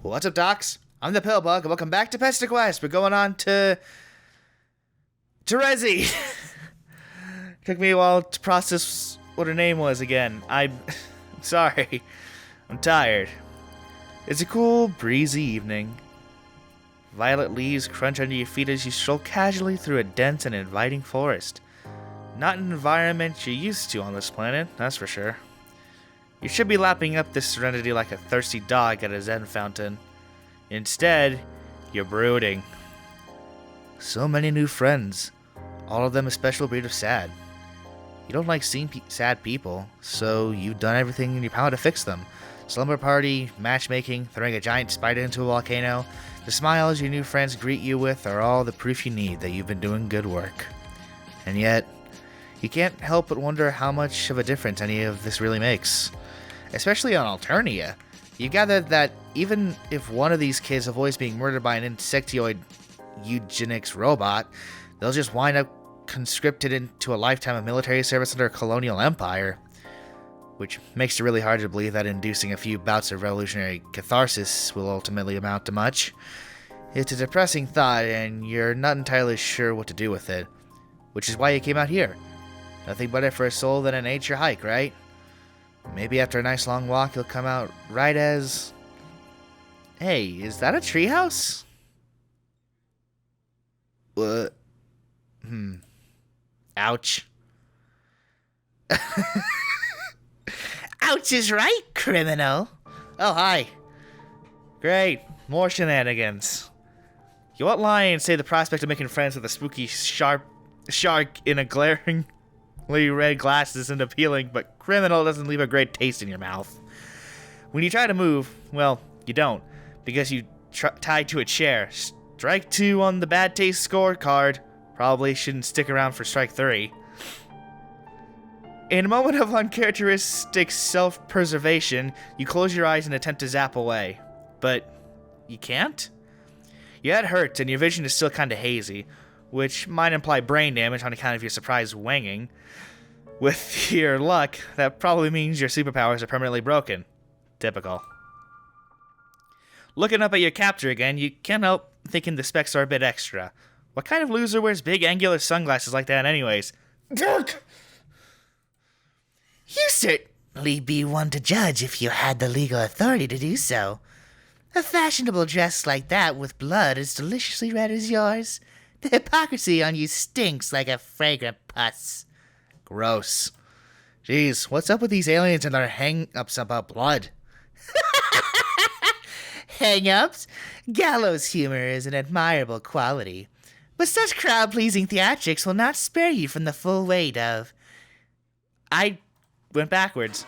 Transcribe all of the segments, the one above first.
What's up, docs? I'm the Pillbug, and welcome back to Pesterquest. We're going on to Terezi. Took me a while to process what her name was again. I'm sorry. I'm tired. It's a cool, breezy evening. Violet leaves crunch under your feet as you stroll casually through a dense and inviting forest. Not an environment you're used to on this planet, that's for sure. You should be lapping up this serenity like a thirsty dog at a zen fountain. Instead, you're brooding. So many new friends, all of them a special breed of sad. You don't like seeing sad people, so you've done everything in your power to fix them. Slumber party, matchmaking, throwing a giant spider into a volcano. The smiles your new friends greet you with are all the proof you need that you've been doing good work. And yet, you can't help but wonder how much of a difference any of this really makes. Especially on Alternia. You gather that even if one of these kids avoids being murdered by an insectoid eugenics robot, they'll just wind up conscripted into a lifetime of military service under a colonial empire. Which makes it really hard to believe that inducing a few bouts of revolutionary catharsis will ultimately amount to much. It's a depressing thought, and you're not entirely sure what to do with it. Which is why you came out here. Nothing better for a soul than a nature hike, right? Maybe after a nice long walk, you'll come out right as... Hey, is that a treehouse? What? Ouch. Ouch is right, criminal. Oh, hi. Great. More shenanigans. You won't lie and say the prospect of making friends with a spooky shark in a glaringly red glass isn't appealing, but criminal doesn't leave a great taste in your mouth. When you try to move, well, you don't, because you tied to a chair. Strike 2 on the bad taste scorecard. Probably shouldn't stick around for strike 3. In a moment of uncharacteristic self-preservation, you close your eyes and attempt to zap away. But you can't? Your head hurts and your vision is still kinda hazy, which might imply brain damage on account of your surprise wanging. With your luck, that probably means your superpowers are permanently broken. Typical. Looking up at your captor again, you can't help thinking the specs are a bit extra. What kind of loser wears big angular sunglasses like that anyways? Dirk! You certainly be one to judge if you had the legal authority to do so. A fashionable dress like that with blood as deliciously red as yours. The hypocrisy on you stinks like a fragrant pus. Gross. Jeez, what's up with these aliens and their hang-ups about blood? Hang-ups? Gallows humor is an admirable quality. But such crowd-pleasing theatrics will not spare you from the full weight of... I went backwards.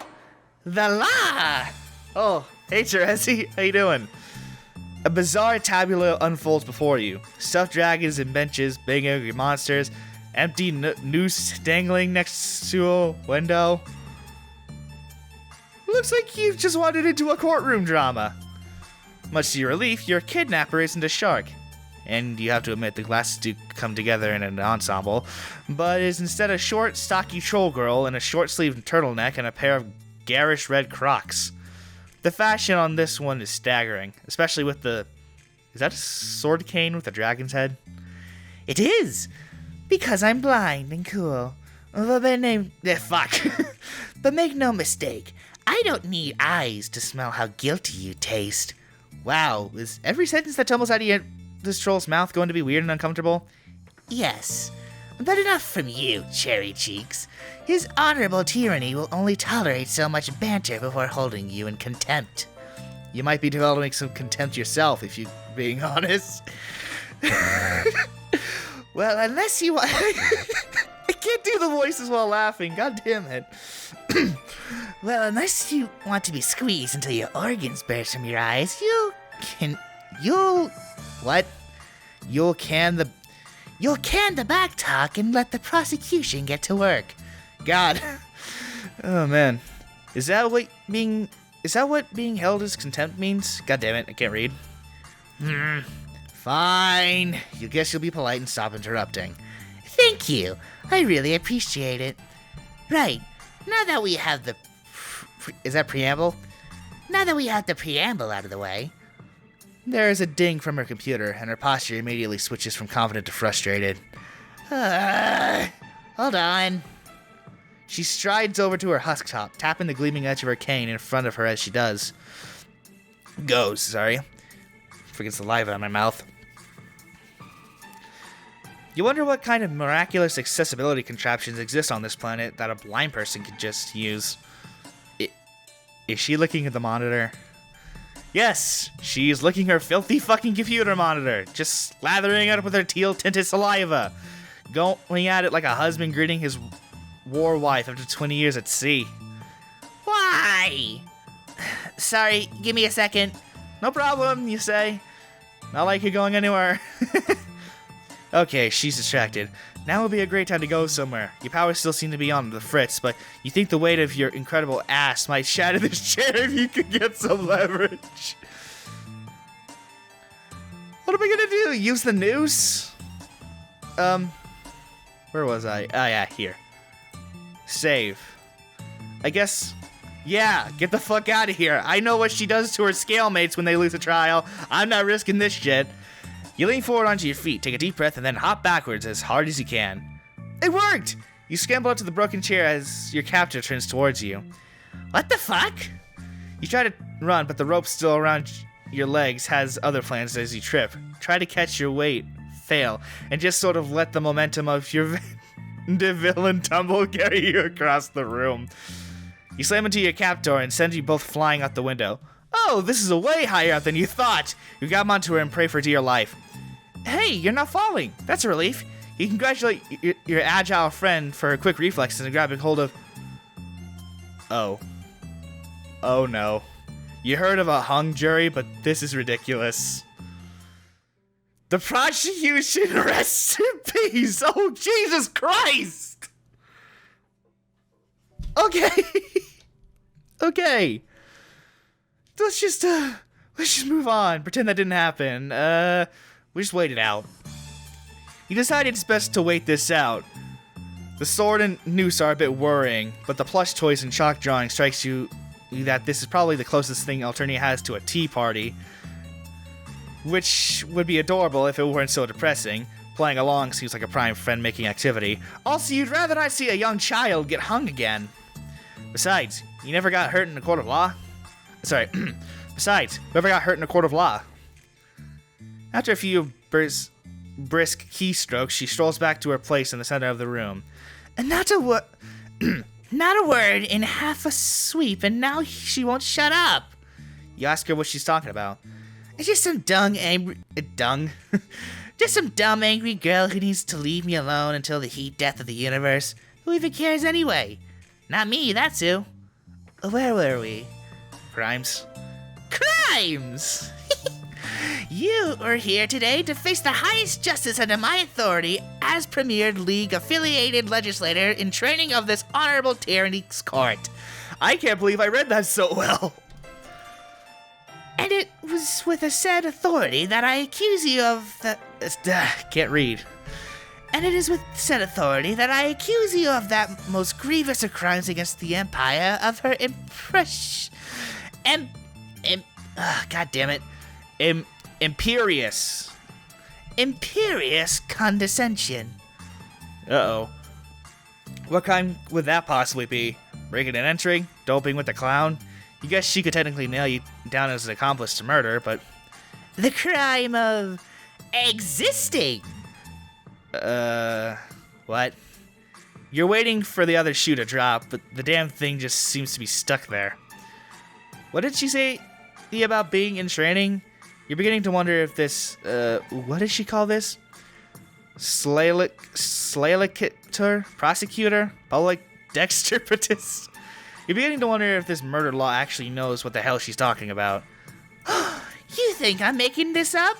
The law! Oh, hey Terezi, how you doing? A bizarre tableau unfolds before you. Stuffed dragons and benches, big angry monsters, empty noose dangling next to a window. Looks like you've just wandered into a courtroom drama. Much to your relief, your kidnapper isn't a shark. And you have to admit the glasses do come together in an ensemble, but is instead a short, stocky troll girl in a short-sleeved turtleneck and a pair of garish red Crocs. The fashion on this one is staggering, especially with the... Is that a sword cane with a dragon's head? It is! Because I'm blind and cool. But make no mistake, I don't need eyes to smell how guilty you taste. Wow, is every sentence that tumbles out of this troll's mouth going to be weird and uncomfortable? Yes, but enough from you, Cherry Cheeks. His honorable tyranny will only tolerate so much banter before holding you in contempt. You might be developing some contempt yourself, if you're being honest. Well, unless you want... I can't do the voices while laughing, god damn it. Well, unless you want to be squeezed until your organs burst from your eyes, You'll can the back talk and let the prosecution get to work. God. Oh man. Is that what being held as contempt means? God damn it, I can't read. Fine. You guess you'll be polite and stop interrupting. Thank you. I really appreciate it. Right. Now that we have the... Is that preamble? Now that we have the preamble out of the way, There is a ding from her computer, and her posture immediately switches from confident to frustrated. Hold on. She strides over to her husk top, tapping the gleaming edge of her cane in front of her as she does. Forgets the saliva in my mouth. You wonder what kind of miraculous accessibility contraptions exist on this planet that a blind person could just use. Is she looking at the monitor? Yes, she's licking her filthy fucking computer monitor, just slathering it up with her teal-tinted saliva, going at it like a husband greeting his war wife after 20 years at sea. Why? Sorry, give me a second. No problem, you say. Not like you're going anywhere. Okay, she's distracted. Now would be a great time to go somewhere. Your powers still seem to be on the fritz, but you think the weight of your incredible ass might shatter this chair if you could get some leverage. What am I gonna do? Use the noose? Where was I? Oh yeah, here. Save. I guess... Yeah, get the fuck out of here. I know what she does to her scale mates when they lose a trial. I'm not risking this shit. You lean forward onto your feet, take a deep breath, and then hop backwards as hard as you can. It worked! You scramble up to the broken chair as your captor turns towards you. What the fuck? You try to run, but the rope still around your legs has other plans as you trip. Try to catch your weight, fail, and just sort of let the momentum of your villain tumble carry you across the room. You slam into your captor and send you both flying out the window. Oh, this is a way higher up than you thought! You grab onto her and pray for dear life. Hey, you're not falling. That's a relief. You congratulate your agile friend for her quick reflexes and grabbing hold of... Oh. Oh no. You heard of a hung jury, but this is ridiculous. The prosecution rests in peace! Oh, Jesus Christ! Okay. Okay. Let's just move on. Pretend that didn't happen. We just wait it out. You decide it's best to wait this out. The sword and noose are a bit worrying, but the plush toys and chalk drawing strikes you that this is probably the closest thing Alternia has to a tea party. Which would be adorable if it weren't so depressing. Playing along seems like a prime friend-making activity. Also, you'd rather not see a young child get hung again. Besides, you never got hurt in a court of law. Besides, whoever got hurt in a court of law. After a few brisk keystrokes, she strolls back to her place in the center of the room. And not a word in half a sweep, and now she won't shut up. You ask her what she's talking about. It's just some just some dumb, angry girl who needs to leave me alone until the heat death of the universe. Who even cares anyway? Not me, that's who. Where were we? Crimes. Crimes! You are here today to face the highest justice under my authority as Premiered League-affiliated legislator in training of this honorable tyranny's court. I can't believe I read that so well. And it was with a said authority that I accuse you of the... Can't read. And it is with said authority that I accuse you of that most grievous of crimes against the Empire of her Imperious condescension. Uh-oh. What kind would that possibly be? Breaking and entering? Doping with the clown? You guess she could technically nail you down as an accomplice to murder, but... The crime of existing. What? You're waiting for the other shoe to drop, but the damn thing just seems to be stuck there. What did she say about being in training? You're beginning to wonder if this, what did she call this? Slalicator? Prosecutor? Public dexterpratist? You're beginning to wonder if this murder law actually knows what the hell she's talking about. You think I'm making this up?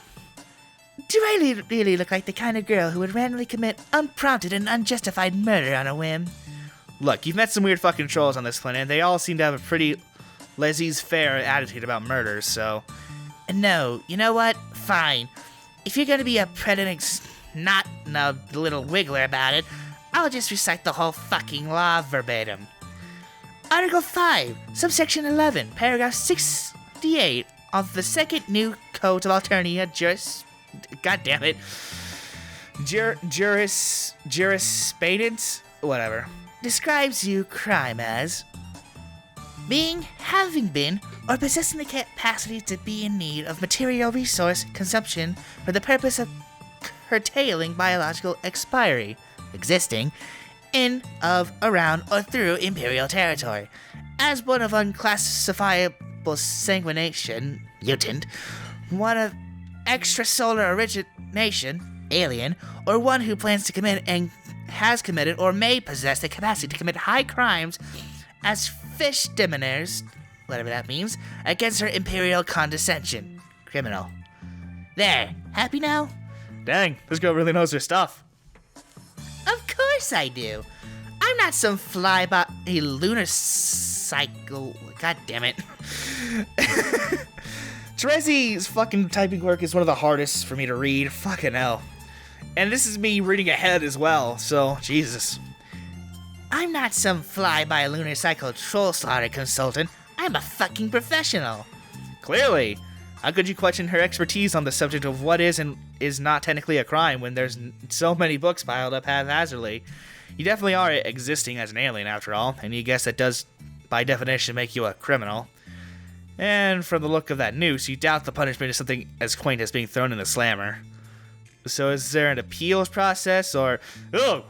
Do I really look like the kind of girl who would randomly commit unprompted and unjustified murder on a whim? Look, you've met some weird fucking trolls on this planet, and they all seem to have a pretty laissez-faire attitude about murders, so... No, you know what? Fine. If you're gonna be a predator, not a little wiggler about it, I'll just recite the whole fucking law verbatim. Article 5, subsection 11, paragraph 68 of the second new Code of Alternia Jurisprudence? Whatever. describes you crime as being, having been, or possessing the capacity to be in need of material resource consumption for the purpose of curtailing biological expiry, existing in, of, around, or through Imperial territory, as one of unclassifiable sanguination, mutant, one of extrasolar origination, alien, or one who plans to commit and has committed or may possess the capacity to commit high crimes as fish demoners, whatever that means, against her imperial condescension. Criminal. There, happy now? Dang, this girl really knows her stuff. Of course I do. I'm not some flyby lunar cycle. God damn it. Terezi's fucking typing work is one of the hardest for me to read. Fucking hell. And this is me reading ahead as well, so Jesus. I'm not some fly-by-lunar cycle troll slaughter consultant. I'm a fucking professional. Clearly. How could you question her expertise on the subject of what is and is not technically a crime when there's so many books piled up haphazardly? You definitely are existing as an alien after all, and you guess that does, by definition, make you a criminal. And from the look of that noose, you doubt the punishment is something as quaint as being thrown in a slammer. So is there an appeals process, or... Oh!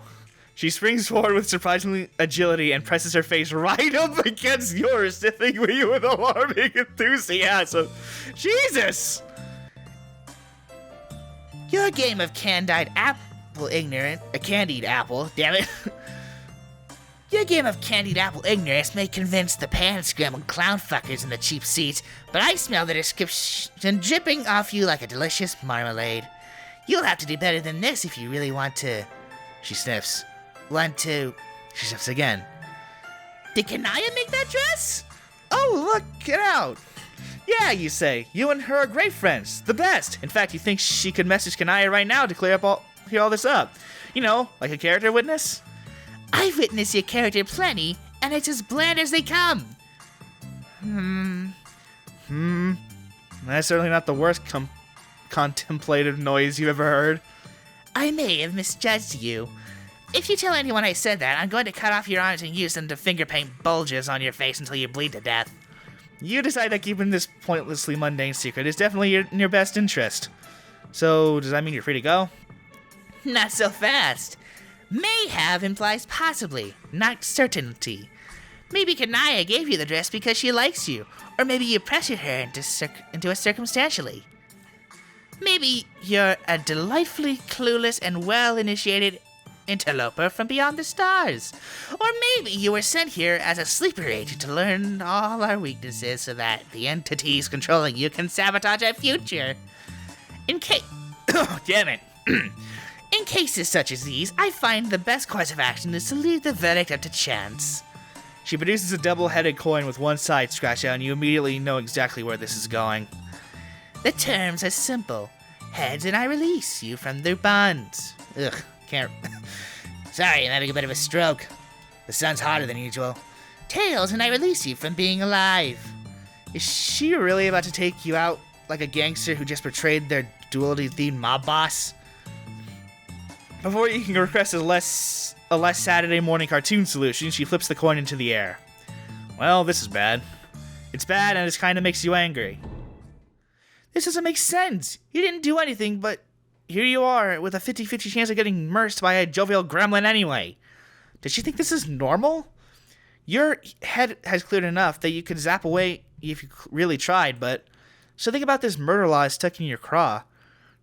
She springs forward with surprising agility and presses her face right up against yours, sniffing you with alarming enthusiasm. Jesus! Your game of candied apple ignorant... A candied apple, damn it. Your game of candied apple ignorance may convince the pan-scrambled clown fuckers in the cheap seats, but I smell the description dripping off you like a delicious marmalade. You'll have to do better than this if you really want to... She sniffs. Want to... She sniffs again. Did Kanaya make that dress? Oh, look it out. Yeah, you say. You and her are great friends. The best. In fact, you think she could message Kanaya right now to clear all this up. You know, like a character witness? I've witnessed your character plenty, and it's as bland as they come. That's certainly not the worst contemplative noise you've ever heard. I may have misjudged you. If you tell anyone I said that, I'm going to cut off your arms and use them to finger paint bulges on your face until you bleed to death. You decide that keeping this pointlessly mundane secret is definitely in your best interest. So, does that mean you're free to go? Not so fast. May have implies possibly, not certainty. Maybe Kanaya gave you the dress because she likes you, or maybe you pressured her into it circumstantially. Maybe you're a delightfully clueless and well-initiated interloper from beyond the stars. Or maybe you were sent here as a sleeper agent to learn all our weaknesses so that the entities controlling you can sabotage our future. In case... Oh, damn it. In cases such as these, I find the best course of action is to leave the verdict up to chance. She produces a double-headed coin with one side scratched out, and you immediately know exactly where this is going. The terms are simple. Heads and I release you from their bonds. Ugh, can't... Sorry, I'm having a bit of a stroke. The sun's hotter than usual. Tails and I release you from being alive. Is she really about to take you out like a gangster who just betrayed their duality-themed mob boss? Before you can request a less Saturday morning cartoon solution, she flips the coin into the air. Well, this is bad. It's bad and it kind of makes you angry. This doesn't make sense. You didn't do anything, but here you are with a 50-50 chance of getting immersed by a jovial gremlin anyway. Does she think this is normal? Your head has cleared enough that you could zap away if you really tried, but... So think about this murder law stuck in your craw.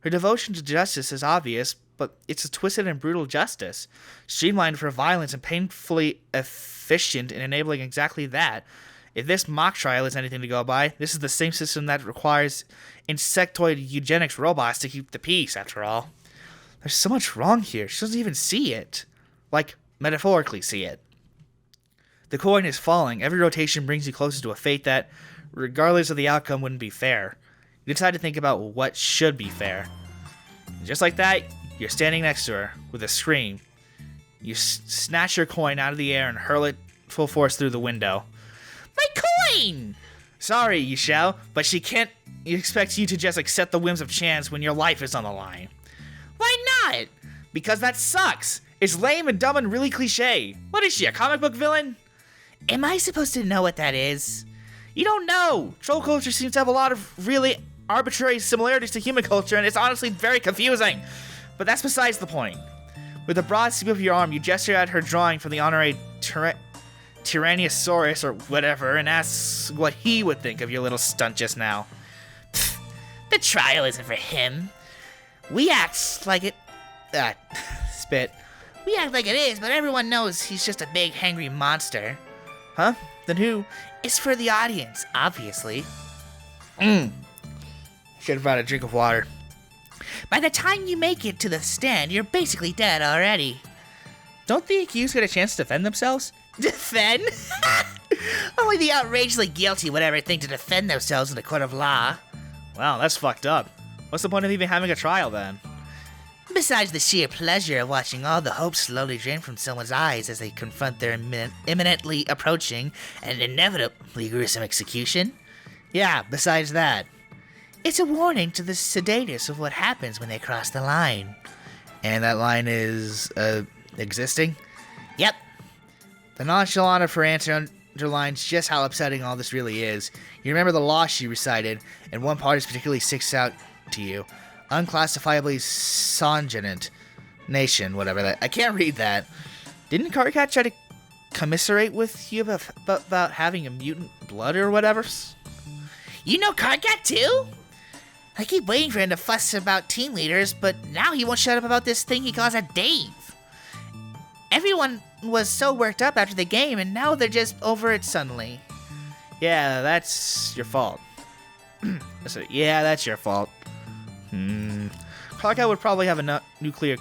Her devotion to justice is obvious, but it's a twisted and brutal justice, streamlined for violence and painfully efficient in enabling exactly that. If this mock trial is anything to go by, this is the same system that requires insectoid eugenics robots to keep the peace, after all. There's so much wrong here, she doesn't even see it. Like, metaphorically see it. The coin is falling, every rotation brings you closer to a fate that, regardless of the outcome, wouldn't be fair. You decide to think about what should be fair. And just like that, you're standing next to her, with a scream. You snatch your coin out of the air and hurl it full force through the window. My coin! Sorry, Yishao, but she can't expect you to just accept the whims of chance when your life is on the line. Why not? Because that sucks. It's lame and dumb and really cliche. What is she, a comic book villain? Am I supposed to know what that is? You don't know. Troll culture seems to have a lot of really arbitrary similarities to human culture, and it's honestly very confusing. But that's besides the point. With a broad sweep of your arm, you gesture at her drawing from the honorary Tyrannosaurus or whatever, and asks what he would think of your little stunt just now. The trial isn't for him. We act like it... Spit. We act like it is, but everyone knows he's just a big, hangry monster. Huh? Then who? It's for the audience, obviously. Should have brought a drink of water. By the time you make it to the stand, you're basically dead already. Don't the accused get a chance to defend themselves? Defend? Only the outrageously guilty would ever think to defend themselves in a court of law. Wow, that's fucked up. What's the point of even having a trial then? Besides the sheer pleasure of watching all the hope slowly drain from someone's eyes as they confront their imminently approaching and inevitably gruesome execution. Yeah, besides that. It's a warning to the sedators of what happens when they cross the line. And that line is, existing? Yep. The nonchalant of her answer underlines just how upsetting all this really is. You remember the law she recited, and one part is particularly sticks out to you. Unclassifiably songenant nation, whatever that. I can't read that. Didn't Karkat try to commiserate with you about having a mutant blood or whatever? You know Karkat too? I keep waiting for him to fuss about team leaders, but now he won't shut up about this thing he calls a Dave. Everyone was so worked up after the game, and now they're just over it suddenly. Yeah, that's your fault. Yeah, that's your fault. Karkat would probably have a nuclear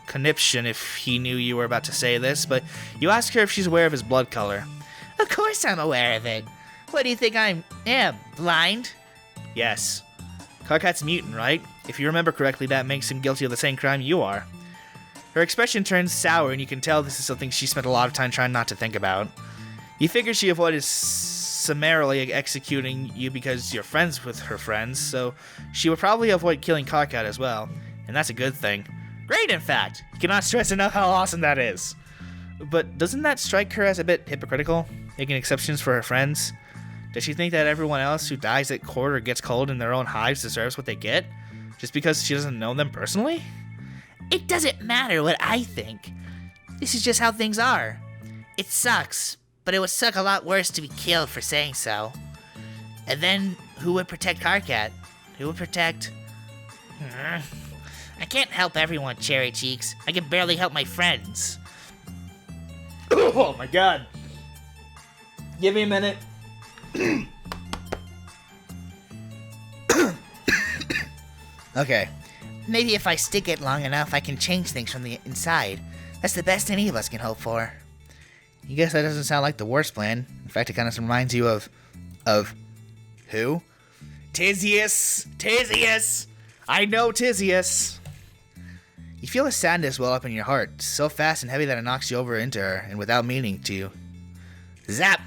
conniption if he knew you were about to say this, but you ask her if she's aware of his blood color. Of course I'm aware of it. What do you think I am, blind? Yes. Karkat's mutant, right? If you remember correctly, that makes him guilty of the same crime you are. Her expression turns sour, and you can tell this is something she spent a lot of time trying not to think about. You figure she avoided summarily executing you because you're friends with her friends, so she would probably avoid killing Karkat as well, and that's a good thing. Great, in fact! You cannot stress enough how awesome that is. But doesn't that strike her as a bit hypocritical, making exceptions for her friends? Does she think that everyone else who dies at court or gets cold in their own hives deserves what they get, just because she doesn't know them personally? It doesn't matter what I think. This is just how things are. It sucks, but it would suck a lot worse to be killed for saying so. And then, who would protect Karkat? Who would protect... I can't help everyone, Cherry Cheeks. I can barely help my friends. Oh my god. Give me a minute. Okay. Maybe if I stick it long enough, I can change things from the inside. That's the best any of us can hope for. You guess that doesn't sound like the worst plan. In fact, it kind of reminds you of who? Tizius! I know Tizius! You feel a sadness well up in your heart, so fast and heavy that it knocks you over into her, and without meaning to. Zap!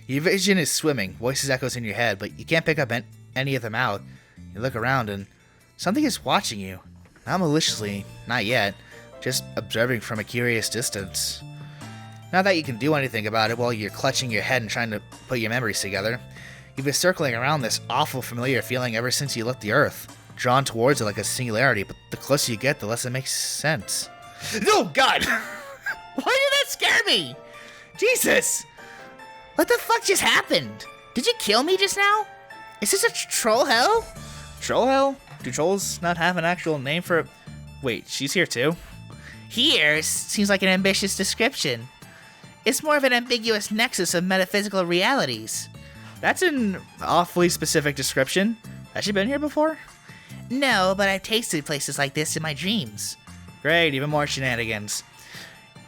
Your vision is swimming, voices echoes in your head, but you can't pick up any of them out. You look around and something is watching you. Not maliciously, not yet, just observing from a curious distance. Not that you can do anything about it while you're clutching your head and trying to put your memories together. You've been circling around this awful familiar feeling ever since you left the Earth, drawn towards it like a singularity, but the closer you get, the less it makes sense. Oh god! Why did that scare me? Jesus! What the fuck just happened? Did you kill me just now? Is this a troll hell? Troll hell? Do trolls not have an actual name for it? Wait, she's here too? Here seems like an ambitious description. It's more of an ambiguous nexus of metaphysical realities. That's an awfully specific description. Has she been here before? No, but I've tasted places like this in my dreams. Great, even more shenanigans.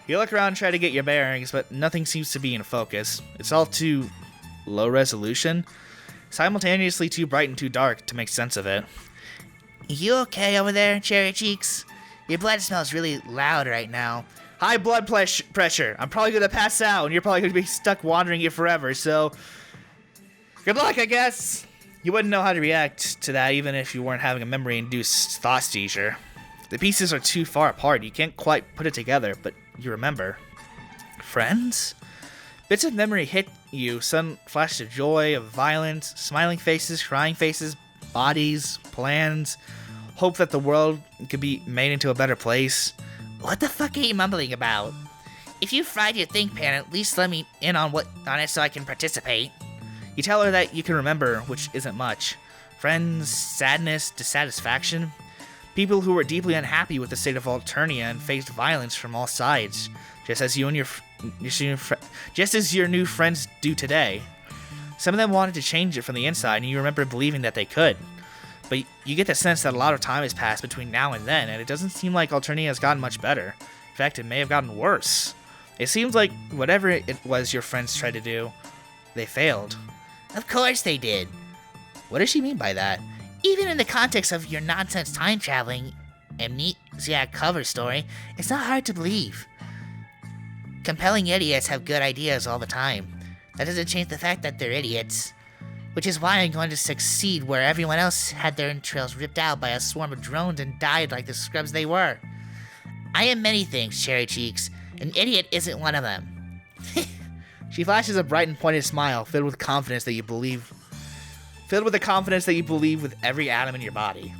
You look around and try to get your bearings, but nothing seems to be in focus. It's all too low resolution, simultaneously too bright and too dark to make sense of it. You okay over there, Cherry Cheeks? Your blood smells really loud right now. High blood pressure. I'm probably going to pass out, and you're probably going to be stuck wandering here forever, so... Good luck, I guess. You wouldn't know how to react to that even if you weren't having a memory-induced thought seizure. The pieces are too far apart. You can't quite put it together, but you remember. Friends? Bits of memory hit you, sudden flashes of joy, of violence, smiling faces, crying faces, bodies, plans, hope that the world could be made into a better place. What the fuck are you mumbling about? If you fried your think pan, at least let me in on it so I can participate. You tell her that you can remember, which isn't much. Friends, sadness, dissatisfaction. People who were deeply unhappy with the state of Alternia and faced violence from all sides, just as your new friends do today. Some of them wanted to change it from the inside, and you remember believing that they could. But you get the sense that a lot of time has passed between now and then, and it doesn't seem like Alternia has gotten much better. In fact, it may have gotten worse. It seems like whatever it was your friends tried to do, they failed. Of course they did. What does she mean by that? Even in the context of your nonsense time-traveling amnesia cover story, it's not hard to believe. Compelling idiots have good ideas all the time. That doesn't change the fact that they're idiots. Which is why I'm going to succeed where everyone else had their entrails ripped out by a swarm of drones and died like the scrubs they were. I am many things, Cherry Cheeks. An idiot isn't one of them. She flashes a bright and pointed smile, filled with the confidence that you believe with every atom in your body.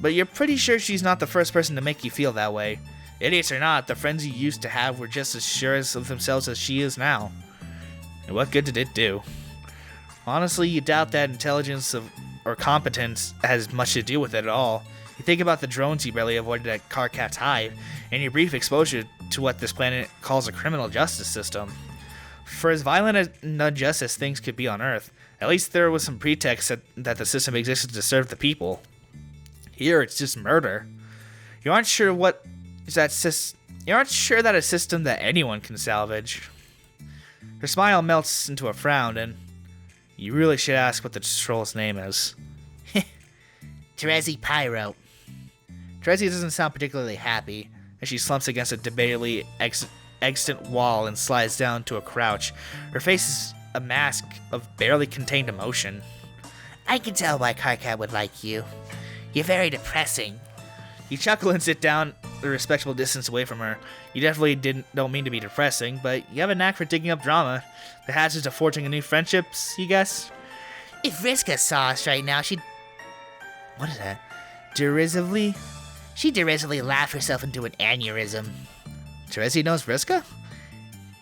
But you're pretty sure she's not the first person to make you feel that way. Idiots or not, the friends you used to have were just as sure of themselves as she is now. And what good did it do? Honestly, you doubt that intelligence or competence has much to do with it at all. You think about the drones you barely avoided at Karkat's Hive, and your brief exposure to what this planet calls a criminal justice system. For as violent and unjust as things could be on Earth, at least there was some pretext that the system existed to serve the people. Here, it's just murder. You aren't sure that a system that anyone can salvage. Her smile melts into a frown, and you really should ask what the troll's name is. Terezi Pyrope. Terezi doesn't sound particularly happy as she slumps against a debatably extant wall and slides down to a crouch. Her face is a mask of barely contained emotion. I can tell why Karkat would like you. You're very depressing. You chuckle and sit down a respectable distance away from her. You definitely don't mean to be depressing, but you have a knack for digging up drama. The hazards of forging a new friendships, you guess? If Vriska saw us right now, she'd... What is that? Derisively? She'd derisively laugh herself into an aneurysm. Terezi knows Vriska?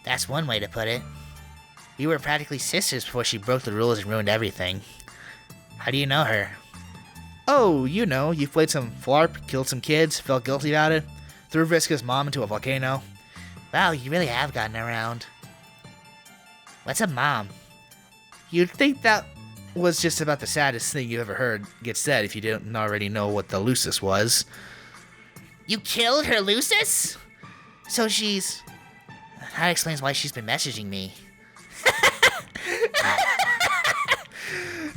That's one way to put it. We were practically sisters before she broke the rules and ruined everything. How do you know her? Oh, you know, you played some flarp, killed some kids, felt guilty about it, threw Vriska's mom into a volcano. Wow, you really have gotten around. What's a mom? You'd think that was just about the saddest thing you ever heard get said if you didn't already know what the Lucis was. You killed her Lucis? So she's... That explains why she's been messaging me.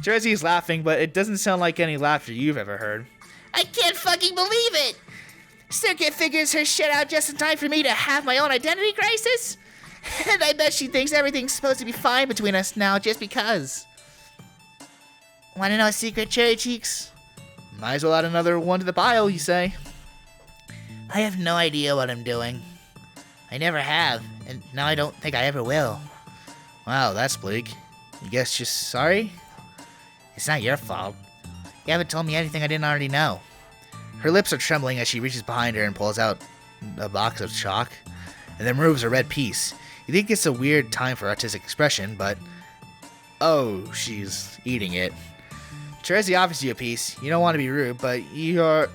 Terezi's laughing, but it doesn't sound like any laughter you've ever heard. I can't fucking believe it! Circuit figures her shit out just in time for me to have my own identity crisis? And I bet she thinks everything's supposed to be fine between us now just because. Wanna know a secret, Cherry Cheeks? Might as well add another one to the pile, you say. I have no idea what I'm doing. I never have, and now I don't think I ever will. Wow, that's bleak. You guess you're sorry? It's not your fault. You haven't told me anything I didn't already know. Her lips are trembling as she reaches behind her and pulls out a box of chalk, and then removes a red piece. You think it's a weird time for artistic expression, but... Oh, she's eating it. Terezi offers you a piece. You don't want to be rude, but you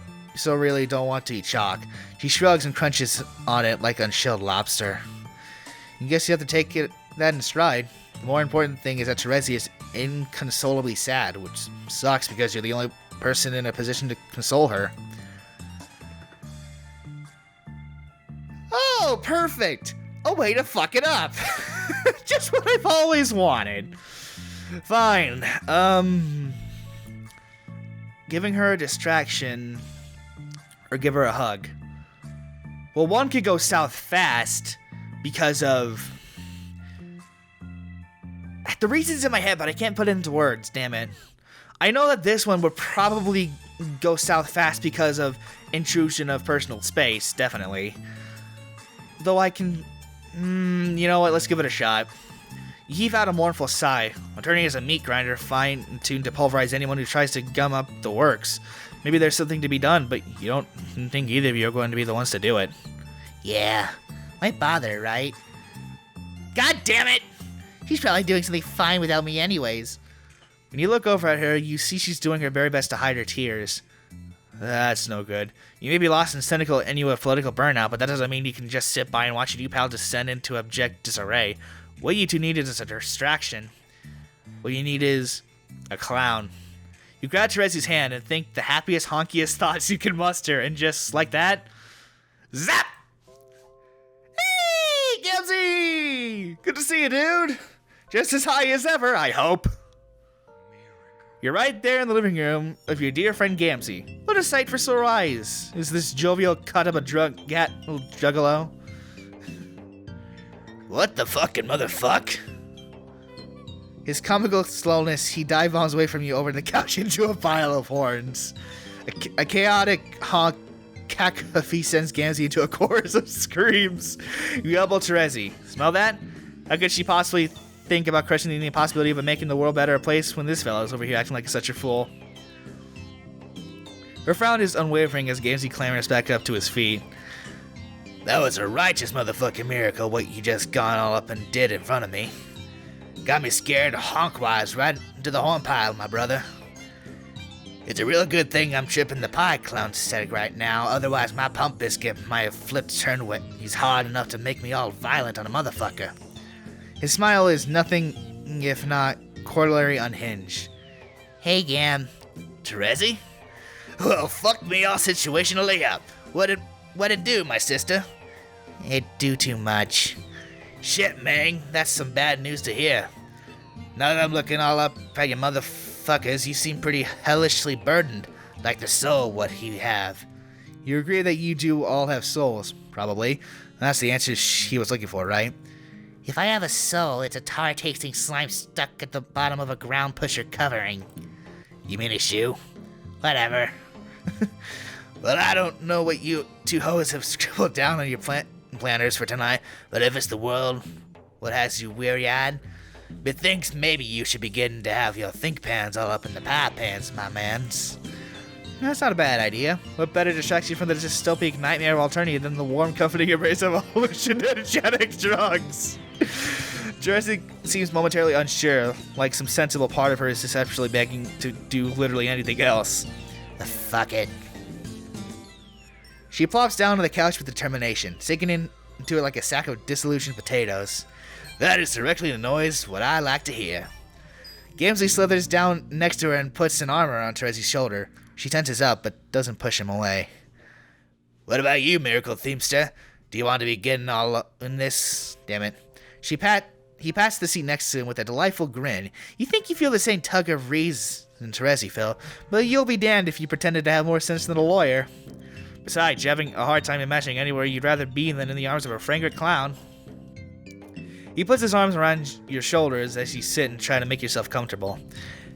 really don't want to eat chalk. She shrugs and crunches on it like unshelled lobster. I guess you have to take that in stride. The more important thing is that Terezi is inconsolably sad, which sucks because you're the only person in a position to console her. Oh, perfect! A way to fuck it up! Just what I've always wanted. Fine. Giving her a distraction or give her a hug. Well, one could go south fast because of... The reason's in my head, but I can't put it into words, damn it. I know that this one would probably go south fast because of intrusion of personal space, definitely. Though I can... you know what, let's give it a shot. You heave out a mournful sigh, returning as a meat grinder fine-tuned to pulverize anyone who tries to gum up the works. Maybe there's something to be done, but you don't think either of you are going to be the ones to do it. Yeah, might bother, right? God damn it! She's probably doing something fine without me anyways. When you look over at her, you see she's doing her very best to hide her tears. That's no good. You may be lost in cynical ennui of political burnout, but that doesn't mean you can just sit by and watch your new pal descend into abject disarray. What you two need is a distraction. What you need is a clown. You grab Terezi's hand and think the happiest, honkiest thoughts you can muster, and just like that, zap! Hey, Gamzee! Good to see you, dude! Just as high as ever, I hope. You're right there in the living room of your dear friend Gamzee. What a sight for sore eyes. Is this jovial cut up a little juggalo? What the fucking motherfuck? His comical slowness, he dive bombs away from you over the couch into a pile of horns. A chaotic honk cacophony sends Gamzee into a chorus of screams. You elbow Terezi. Smell that? How could she possibly think about questioning the possibility of making the world better a place when this fellow's over here acting like such a fool? Her frown is unwavering as Gamzee clambers back up to his feet. That was a righteous motherfucking miracle what you just gone all up and did in front of me. Got me scared honk-wise right into the horn pile, my brother. It's a real good thing I'm tripping the pie clown static right now, otherwise my pump biscuit might have flipped turned wet. He's hard enough to make me all violent on a motherfucker. His smile is nothing if not cordially unhinged. Hey, Gam. Terezi? Well, fuck me all situationally up. What'd do, my sister? It do too much. Shit, Mang, that's some bad news to hear. Now that I'm looking all up at your motherfuckers, you seem pretty hellishly burdened, like the soul what he have. You agree that you do all have souls, probably. That's the answer he was looking for, right? If I have a soul, it's a tar-tasting slime stuck at the bottom of a ground pusher covering. You mean a shoe? Whatever. Well, I don't know what you two hoes have scribbled down on your planners for tonight, but if it's the world what has you weary-eyed, methinks maybe you should begin to have your think pans all up in the pie pans, my mans. That's not a bad idea. What better distracts you from the dystopic nightmare of alternative than the warm, comforting embrace of hallucinogenic drugs? Terezi seems momentarily unsure, like some sensible part of her is deceptively begging to do literally anything else. Fuck it. She plops down on the couch with determination, sinking into it like a sack of disillusioned potatoes. That is directly the noise what I like to hear. Gamzee slithers down next to her and puts an arm around Terezi's shoulder. She tenses up, but doesn't push him away. What about you, Miracle Themester? Do you want to be getting all up in this? Damn it. He passed the seat next to him with a delightful grin. You think you feel the same tug of reason Terezi felt, but you'll be damned if you pretended to have more sense than a lawyer. Besides, you're having a hard time imagining anywhere you'd rather be than in the arms of a fragrant clown. He puts his arms around your shoulders as you sit and try to make yourself comfortable.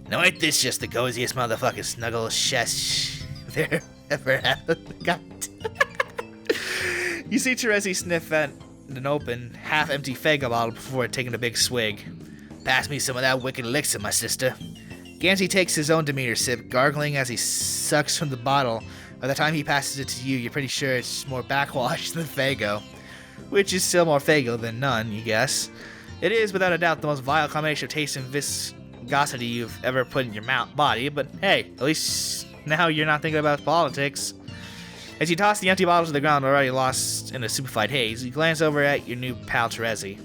Now ain't this just the coziest motherfucking snuggle shesh there ever had? God. You see Terezi sniff at an open, half-empty Fago bottle before taking a big swig. Pass me some of that wicked elixir, my sister. Gamzee takes his own demeanor sip, gargling as he sucks from the bottle. By the time he passes it to you, you're pretty sure it's more backwash than Fago. Which is still more Fago than none, you guess. It is, without a doubt, the most vile combination of taste and viscosity you've ever put in your body, but hey, at least now you're not thinking about politics. As you toss the empty bottle to the ground, already lost in a stupefied haze, you glance over at your new pal Terezi.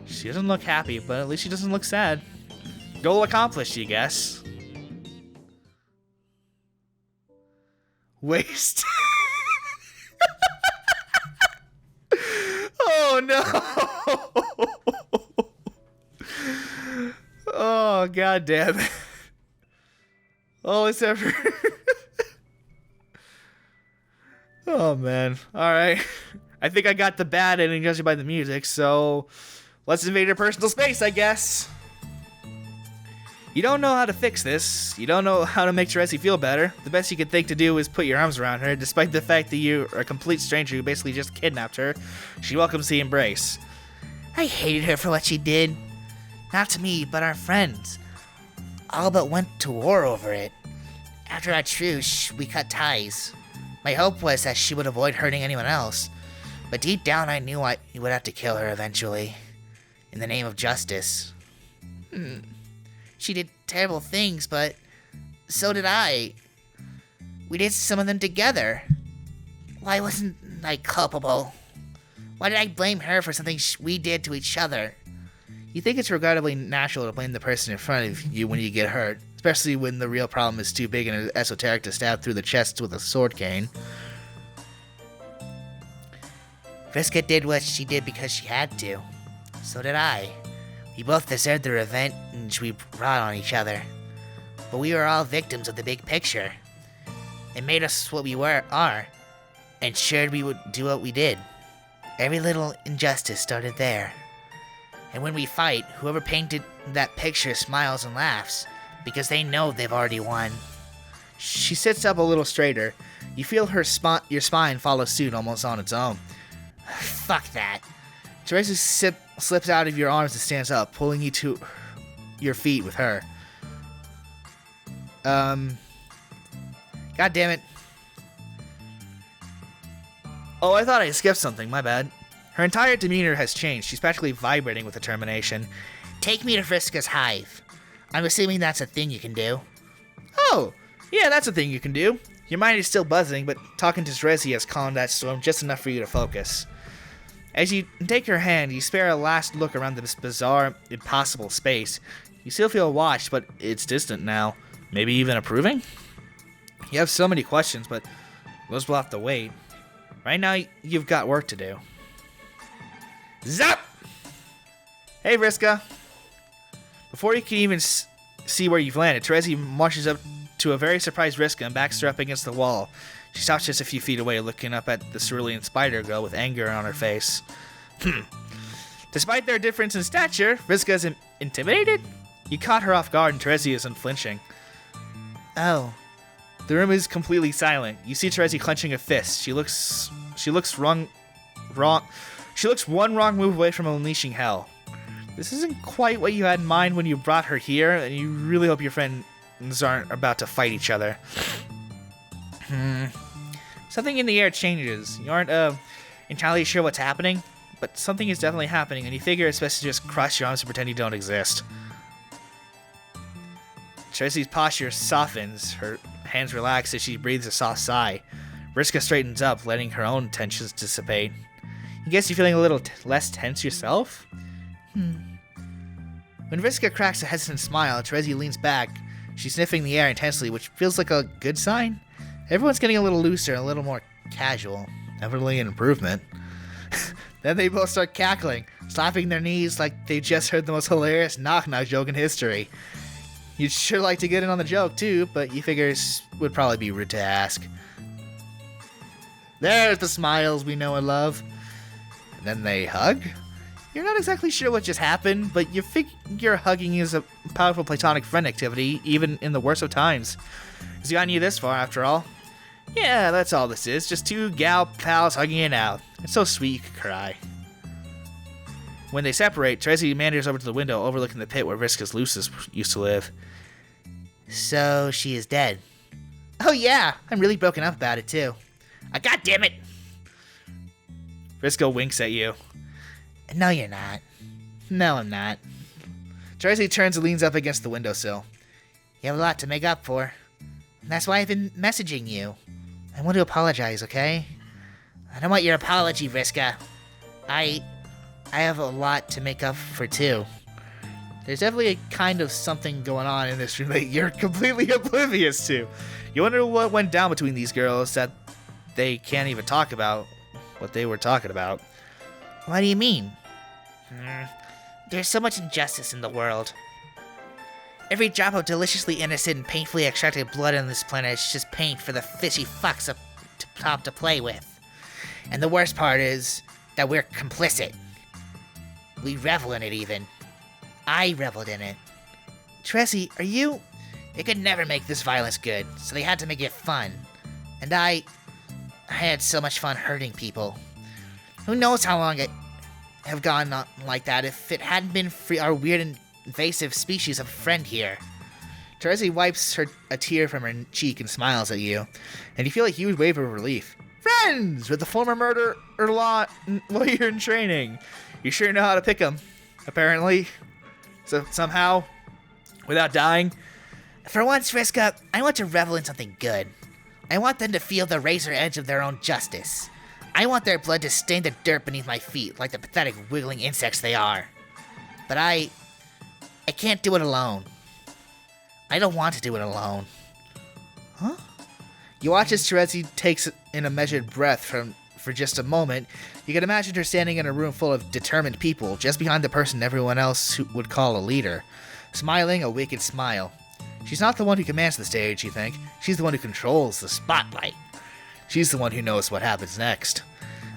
She doesn't look happy, but at least she doesn't look sad. Goal accomplished, you guess. Waste. Oh no! Oh god damn it! Oh, it's ever. Oh man! All right, I think I got the bad ending judging by the music. So let's invade her personal space, I guess. You don't know how to fix this. You don't know how to make Terezi feel better. The best you can think to do is put your arms around her. Despite the fact that you are a complete stranger who basically just kidnapped her, she welcomes the embrace. I hated her for what she did. Not to me, but our friends. All but went to war over it. After our truce, we cut ties. My hope was that she would avoid hurting anyone else. But deep down, I knew I would have to kill her eventually. In the name of justice. She did terrible things, but so did I. We did some of them together. Why wasn't I culpable? Why did I blame her for something we did to each other? You think it's regrettably natural to blame the person in front of you when you get hurt, especially when the real problem is too big and esoteric to stab through the chest with a sword cane. Vriska did what she did because she had to. So did I. We both deserved the revenge we brought on each other. But we were all victims of the big picture. It made us what we are, and ensured we would do what we did. Every little injustice started there. And when we fight, whoever painted that picture smiles and laughs, because they know they've already won. She sits up a little straighter. You feel your spine follow suit almost on its own. Fuck that. Terezi slips out of your arms and stands up, pulling you to your feet with her. God damn it. Oh, I thought I skipped something, my bad. Her entire demeanor has changed. She's practically vibrating with determination. Take me to Vriska's hive. I'm assuming that's a thing you can do. Oh, yeah, that's a thing you can do. Your mind is still buzzing, but talking to Terezi has calmed that storm just enough for you to focus. As you take her hand, you spare a last look around this bizarre, impossible space. You still feel watched, but it's distant now. Maybe even approving? You have so many questions, but those will have to wait. Right now, you've got work to do. Zap! Hey, Vriska. Before you can even see where you've landed, Terezi marches up to a very surprised Vriska and backs her up against the wall. She stops just a few feet away, looking up at the cerulean spider girl with anger on her face. Despite their difference in stature, Vriska is intimidated? You caught her off guard and Terezi is unflinching. Oh. The room is completely silent. You see Terezi clenching a fist. She looks one wrong move away from unleashing hell. This isn't quite what you had in mind when you brought her here, and you really hope your friends aren't about to fight each other. Something in the air changes. You aren't entirely sure what's happening, but something is definitely happening, and you figure it's best to just cross your arms and pretend you don't exist. Terezi's posture softens. Her hands relax as she breathes a soft sigh. Vriska straightens up, letting her own tensions dissipate. You guess you're feeling a little less tense yourself? When Vriska cracks a hesitant smile, Terezi leans back. She's sniffing the air intensely, which feels like a good sign. Everyone's getting a little looser and a little more casual. Evidently an improvement. Then they both start cackling, slapping their knees like they just heard the most hilarious knock-knock joke in history. You'd sure like to get in on the joke too, but you figure it would probably be rude to ask. There's the smiles we know and love. And then they hug? You're not exactly sure what just happened, but you figure hugging is a powerful platonic friend activity, even in the worst of times. It's gotten you this far, after all. Yeah, that's all this is. Just two gal pals hugging it out. It's so sweet you could cry. When they separate, Terezi meanders over to the window overlooking the pit where Vriska's Lucis used to live. So she is dead. Oh yeah, I'm really broken up about it too. God damn it! Vriska winks at you. No, you're not. No, I'm not. Terezi turns and leans up against the windowsill. You have a lot to make up for. And that's why I've been messaging you. I want to apologize, okay? I don't want your apology, Vriska. I have a lot to make up for, too. There's definitely a kind of something going on in this room that you're completely oblivious to. You wonder what went down between these girls that they can't even talk about what they were talking about. What do you mean? There's so much injustice in the world. Every drop of deliciously innocent and painfully extracted blood on this planet is just paint for the fishy fucks up top to play with. And the worst part is that we're complicit. We revel in it even. I reveled in it. Terezi, are you... They could never make this violence good, so they had to make it fun. And I had so much fun hurting people. Who knows how long it have gone on like that if it hadn't been for our weird and invasive species of friend here. Terezi wipes a tear from her cheek and smiles at you, and you feel a huge wave of relief. Friends with the former murderer lawyer in training. You sure know how to pick 'em, apparently. So somehow, without dying. For once, Vriska, I want to revel in something good. I want them to feel the razor edge of their own justice. I want their blood to stain the dirt beneath my feet like the pathetic wiggling insects they are. But I can't do it alone. I don't want to do it alone. Huh? You watch as Terezi takes in a measured breath for just a moment. You can imagine her standing in a room full of determined people, just behind the person everyone else would call a leader, smiling a wicked smile. She's not the one who commands the stage, you think. She's the one who controls the spotlight. She's the one who knows what happens next.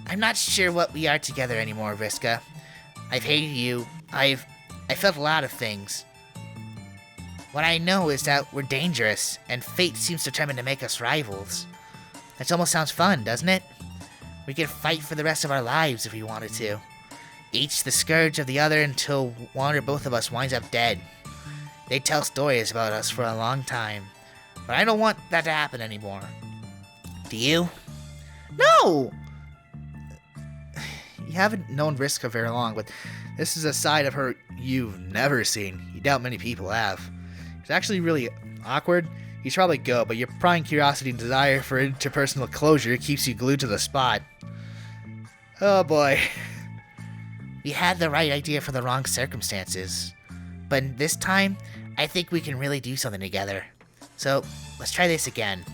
I'm not sure what we are together anymore, Vriska. I've hated you. I felt a lot of things. What I know is that we're dangerous, and fate seems determined to make us rivals. That almost sounds fun, doesn't it? We could fight for the rest of our lives if we wanted to. Each the scourge of the other until one or both of us winds up dead. They tell stories about us for a long time, but I don't want that to happen anymore. Do you? No! You haven't known Vriska very long, but this is a side of her you've never seen. You doubt many people have. It's actually really awkward. You should probably go, but your prying curiosity and desire for interpersonal closure keeps you glued to the spot. Oh boy. We had the right idea for the wrong circumstances. But this time, I think we can really do something together. So, let's try this again.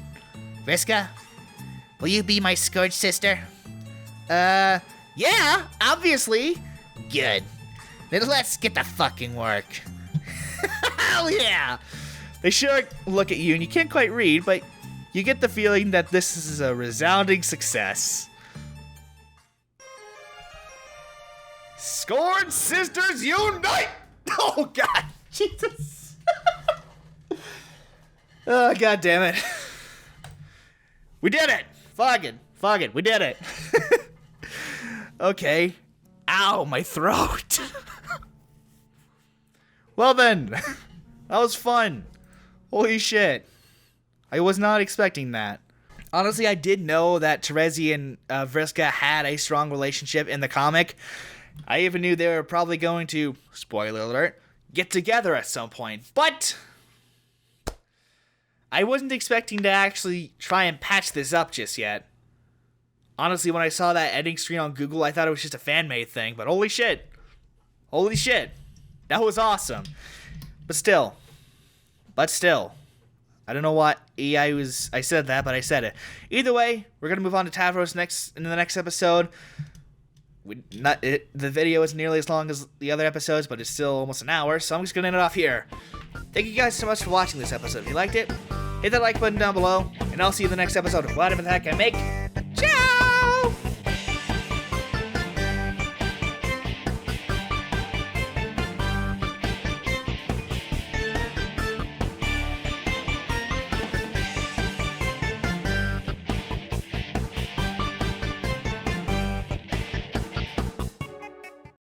Vriska, will you be my scourge sister? Yeah, obviously. Good. Then let's get to fucking work. Hell yeah! They sure look at you and you can't quite read, but you get the feeling that this is a resounding success. Scourge Sisters Unite! Oh god, Jesus. Oh god damn it. We did it! Fuck it, we did it. Okay. Ow, my throat. Well then, that was fun. Holy shit. I was not expecting that. Honestly, I did know that Terezi and Vriska had a strong relationship in the comic. I even knew they were probably going to, spoiler alert, get together at some point. But I wasn't expecting to actually try and patch this up just yet. Honestly, when I saw that ending screen on Google, I thought it was just a fan-made thing. But holy shit. Holy shit. That was awesome. But still. I don't know what I said that, but I said it. Either way, we're going to move on to Tavros in the next episode. The video isn't nearly as long as the other episodes, but it's still almost an hour, so I'm just going to end it off here. Thank you guys so much for watching this episode. If you liked it, hit that like button down below, and I'll see you in the next episode of Whatever the Heck I Make.